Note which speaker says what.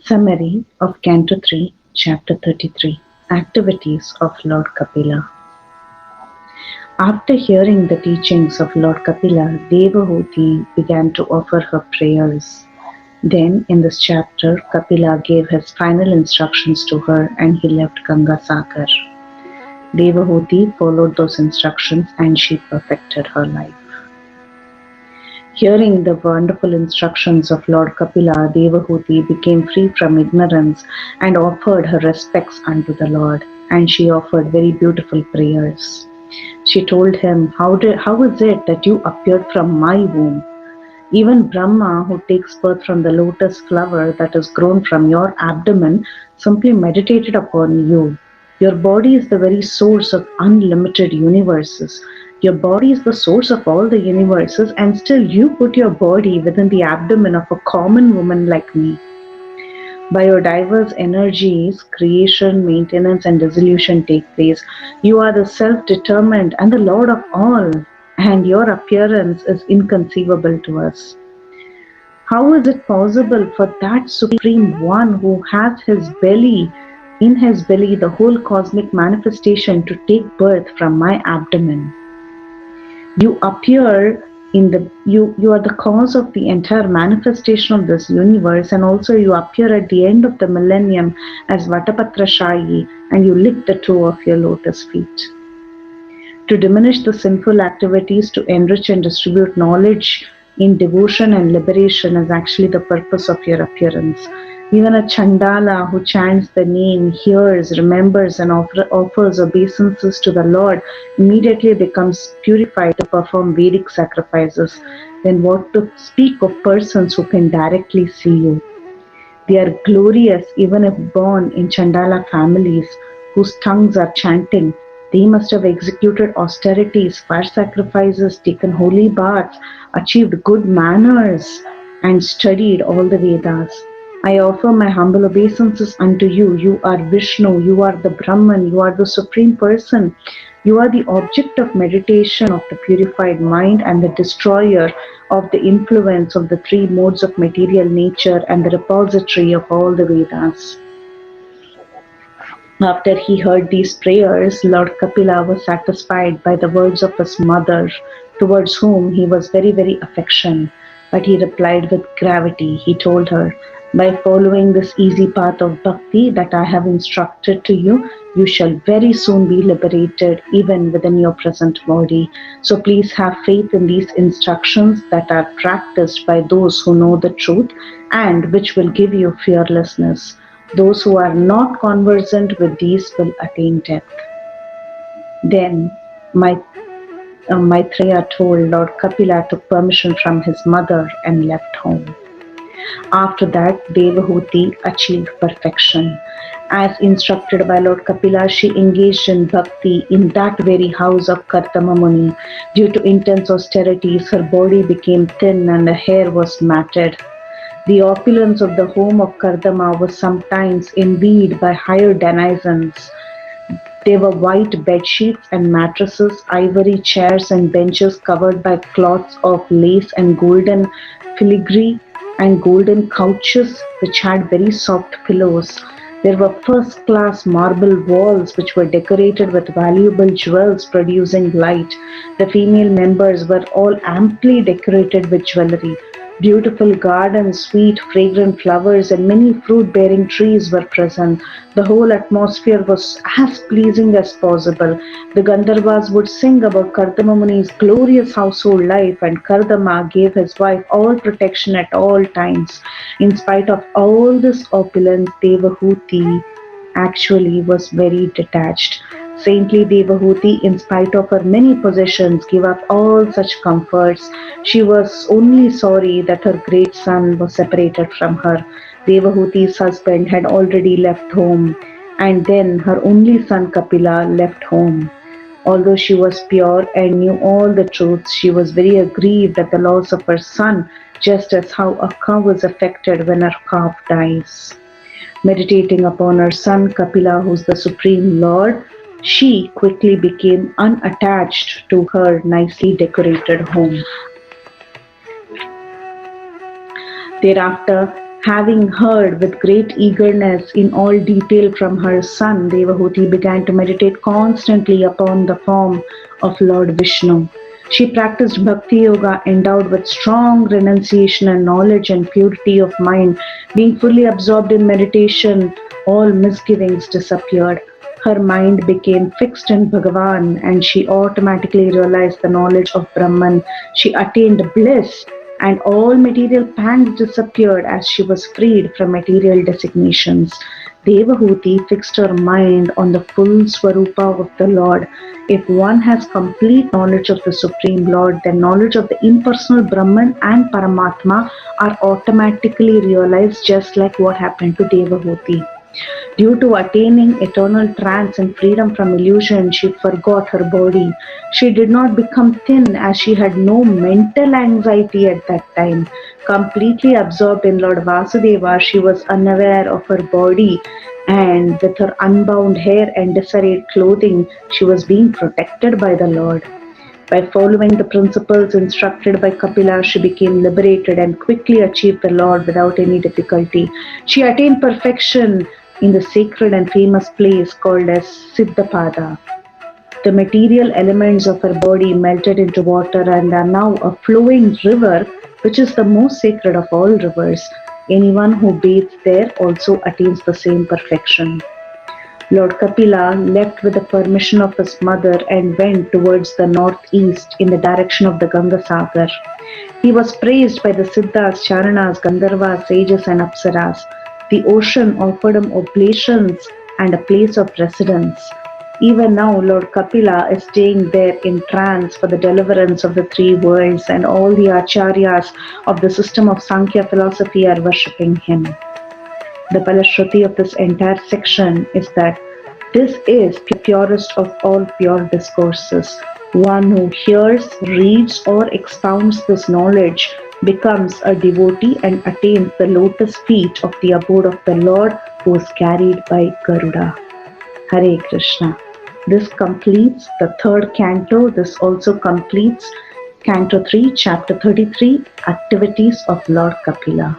Speaker 1: Summary of Canto 3, Chapter 33. Activities of Lord Kapila. After hearing the teachings of Lord Kapila, Devahuti began to offer her prayers. Then, in this chapter, Kapila gave his final instructions to her and he left Ganga Sagar. Devahuti followed those instructions and she perfected her life. Hearing the wonderful instructions of Lord Kapila, Devahuti became free from ignorance and offered her respects unto the Lord, and she offered very beautiful prayers. She told him, how is it that you appeared from my womb? Even Brahma, who takes birth from the lotus flower that is grown from your abdomen, simply meditated upon you. Your body is the very source of unlimited universes. Your body is the source of all the universes, and still you put your body within the abdomen of a common woman like me. By your diverse energies, creation, maintenance, and dissolution take place. You are the self-determined and the Lord of all, and your appearance is inconceivable to us. How is it possible for that Supreme One who has in his belly, the whole cosmic manifestation to take birth from my abdomen? You appear you are the cause of the entire manifestation of this universe, and also you appear at the end of the millennium as Vatapatra Shayi, and you lick the toe of your lotus feet. To diminish the sinful activities, to enrich and distribute knowledge in devotion and liberation is actually the purpose of your appearance. Even a Chandala who chants the name, hears, remembers, and offers obeisances to the Lord immediately becomes purified to perform Vedic sacrifices. Then what to speak of persons who can directly see you? They are glorious even if born in Chandala families whose tongues are chanting. They must have executed austerities, fire sacrifices, taken holy baths, achieved good manners, and studied all the Vedas. I offer my humble obeisances unto you. You are Vishnu, you are the Brahman, you are the Supreme Person. You are the object of meditation of the purified mind and the destroyer of the influence of the three modes of material nature and the repository of all the Vedas. After he heard these prayers, Lord Kapila was satisfied by the words of his mother, towards whom he was very, very affectionate. But he replied with gravity. He told her, by following this easy path of bhakti that I have instructed to you, you shall very soon be liberated even within your present body. So please have faith in these instructions that are practiced by those who know the truth and which will give you fearlessness. Those who are not conversant with these will attain death. Then Maitreya told Lord Kapila took permission from his mother and left home. After that, Devahuti achieved perfection. As instructed by Lord Kapila, she engaged in bhakti in that very house of Kartama Muni. Due to intense austerities, her body became thin and her hair was matted. The opulence of the home of Kardama was sometimes envied by higher denizens. There were white bed sheets and mattresses, ivory chairs and benches covered by cloths of lace and golden filigree, and golden couches which had very soft pillows. There were first-class marble walls which were decorated with valuable jewels producing light. The female members were all amply decorated with jewelry. Beautiful gardens, sweet, fragrant flowers, and many fruit-bearing trees were present. The whole atmosphere was as pleasing as possible. The Gandharvas would sing about Kardama Muni's glorious household life, and Kardama gave his wife all protection at all times. In spite of all this opulence, Devahuti actually was very detached. Saintly Devahuti, in spite of her many possessions, gave up all such comforts. She was only sorry that her great son was separated from her. Devahuti's husband had already left home, and then her only son Kapila left home. Although she was pure and knew all the truths, she was very aggrieved at the loss of her son, just as how a cow is affected when her calf dies. Meditating upon her son Kapila, who is the Supreme Lord, she quickly became unattached to her nicely decorated home. Thereafter, Having heard with great eagerness in all detail from her son, Devahuti began to meditate constantly upon the form of Lord Vishnu. She practiced Bhakti Yoga endowed with strong renunciation and knowledge and purity of mind. Being fully absorbed in meditation, all misgivings disappeared. Her mind became fixed in Bhagavan and she automatically realized the knowledge of Brahman. She attained bliss and all material pangs disappeared as she was freed from material designations. Devahuti fixed her mind on the full Swarupa of the Lord. If one has complete knowledge of the Supreme Lord, then knowledge of the impersonal Brahman and Paramatma are automatically realized, just like what happened to Devahuti. Due to attaining eternal trance and freedom from illusion, she forgot her body. She did not become thin as she had no mental anxiety at that time. Completely absorbed in Lord Vasudeva, she was unaware of her body, and with her unbound hair and disarrayed clothing, she was being protected by the Lord. By following the principles instructed by Kapila, she became liberated and quickly achieved the Lord without any difficulty. She attained perfection in the sacred and famous place called as Siddhapada. The material elements of her body melted into water and are now a flowing river, which is the most sacred of all rivers. Anyone who bathes there also attains the same perfection. Lord Kapila left with the permission of his mother and went towards the northeast in the direction of the Ganga Sagar. He was praised by the Siddhas, Charanas, Gandharvas, sages and Apsaras. The ocean offered him oblations and a place of residence. Even now, Lord Kapila is staying there in trance for the deliverance of the three worlds, and all the acharyas of the system of Sankhya philosophy are worshipping him. The Palashruti of this entire section is that this is the purest of all pure discourses. One who hears, reads, or expounds this knowledge becomes a devotee and attains the lotus feet of the abode of the Lord who is carried by Garuda. Hare Krishna. This completes the third canto. This also completes Canto 3, Chapter 33, Activities of Lord Kapila.